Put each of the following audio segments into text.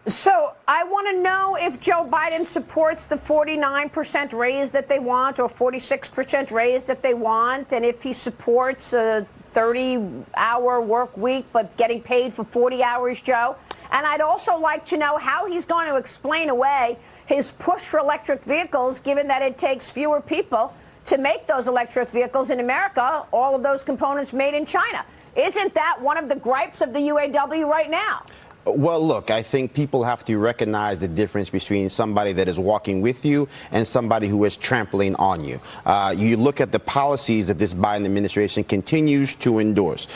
So I want to know if Joe Biden supports the 49% raise that they want or 46% raise that they want, and if he supports a 30-hour work week but getting paid for 40 hours, Joe. And I'd also like to know how he's going to explain away his push for electric vehicles, given that it takes fewer people to make those electric vehicles in America, all of those components made in China. Isn't that one of the gripes of the UAW right now? Well, look, I think people have to recognize the difference between somebody that is walking with you and somebody who is trampling on you. You look at the policies that this Biden administration continues to endorse.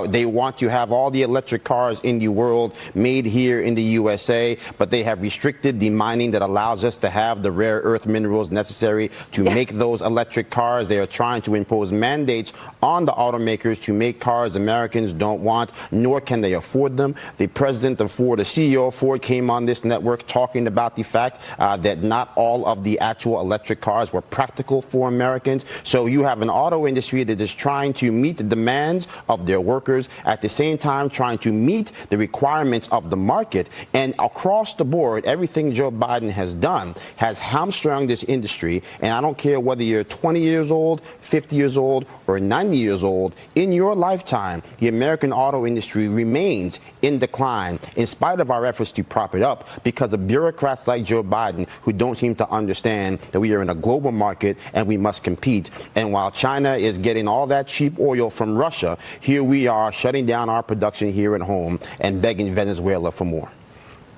They want to have all the electric cars in the world made here in the USA, but they have restricted the mining that allows us to have the rare earth minerals necessary to make those electric cars. They are trying to impose mandates on the automakers to make cars Americans don't want, nor can they afford them. The president of Ford, the CEO of Ford, came on this network talking about the fact that not all of the actual electric cars were practical for Americans. So you have an auto industry that is trying to meet the demands of their workers, at the same time trying to meet the requirements of the market. And across the board, everything Joe Biden has done has hamstrung this industry. And I don't care whether you're 20 years old, 50 years old, or 90 years old. In your lifetime, the American auto industry remains in decline, in spite of our efforts to prop it up, because of bureaucrats like Joe Biden who don't seem to understand that we are in a global market and we must compete. And while China is getting all that cheap oil from Russia, here we are shutting down our production here at home and begging Venezuela for more.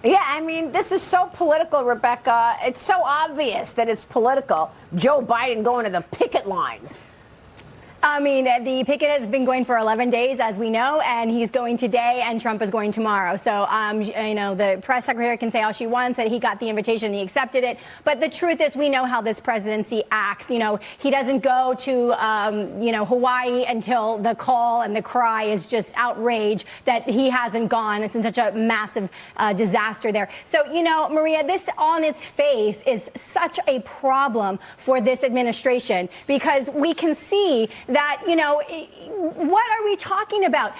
Yeah, I mean, this is so political, Rebecca. It's so obvious that it's political. Joe Biden going to the picket lines. I mean, the picket has been going for 11 days, as we know, and he's going today, and Trump is going tomorrow. So, you know, the press secretary can say all she wants, that he got the invitation, he accepted it. But the truth is, we know how this presidency acts. You know, he doesn't go to, you know, Hawaii until the call and the cry is just outrage that he hasn't gone. It's in such a massive disaster there. So, you know, Maria, this on its face is such a problem for this administration, because we can see that, you know, what are we talking about?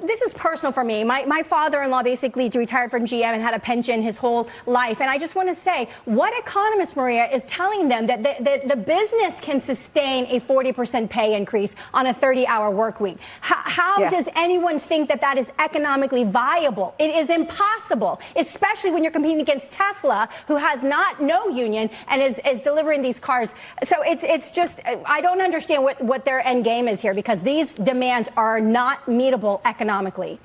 This is personal for me. My father-in-law basically retired from GM and had a pension his whole life. And I just want to say, what economist, Maria, is telling them that the business can sustain a 40% pay increase on a 30-hour work week? How does anyone think that that is economically viable? It is impossible, especially when you're competing against Tesla, who has no union and is delivering these cars. So it's just, I don't understand what their end game is here, because these demands are not meetable economically.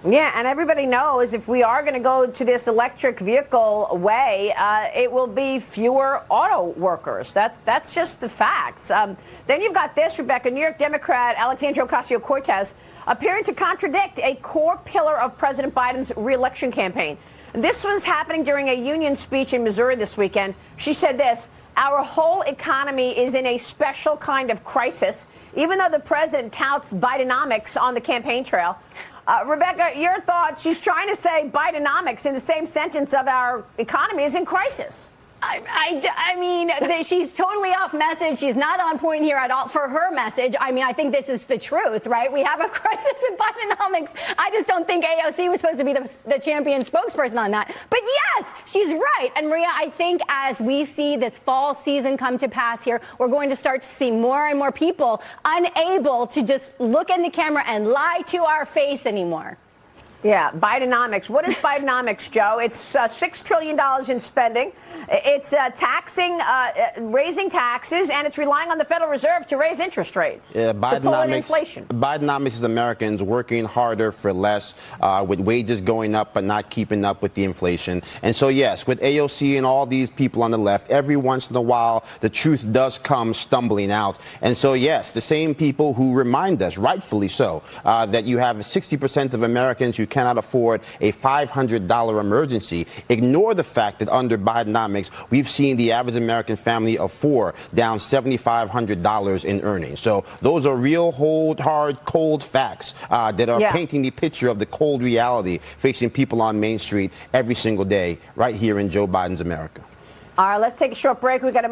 Yeah, and everybody knows if we are going to go to this electric vehicle way, it will be fewer auto workers. That's just the facts. Then you've got this, Rebecca, New York Democrat Alexandria Ocasio-Cortez appearing to contradict a core pillar of President Biden's re-election campaign. This was happening during a union speech in Missouri this weekend. She said this: "Our whole economy is in a special kind of crisis," even though the president touts Bidenomics on the campaign trail. Rebecca, your thoughts? She's trying to say Bidenomics in the same sentence of our economy is in crisis. I mean, she's totally off message. She's not on point here at all for her message. I mean, I think this is the truth, right? We have a crisis with Bidenomics. I just don't think AOC was supposed to be the champion spokesperson on that. But yes, she's right. And Maria, I think as we see this fall season come to pass here, we're going to start to see more and more people unable to just look in the camera and lie to our face anymore. Yeah, Bidenomics. What is Bidenomics, Joe? It's $6 trillion in spending. It's taxing, raising taxes, and it's relying on the Federal Reserve to raise interest rates. Yeah, to pull in inflation. Bidenomics is Americans working harder for less, with wages going up but not keeping up with the inflation. And so, yes, with AOC and all these people on the left, every once in a while, the truth does come stumbling out. And so, yes, the same people who remind us, rightfully so, that you have 60% of Americans who cannot afford a $500 emergency, ignore the fact that under Bidenomics, we've seen the average American family of four down $7,500 in earnings. So those are real, hard, cold facts that are painting the picture of the cold reality facing people on Main Street every single day right here in Joe Biden's America. All right, let's take a short break. We got to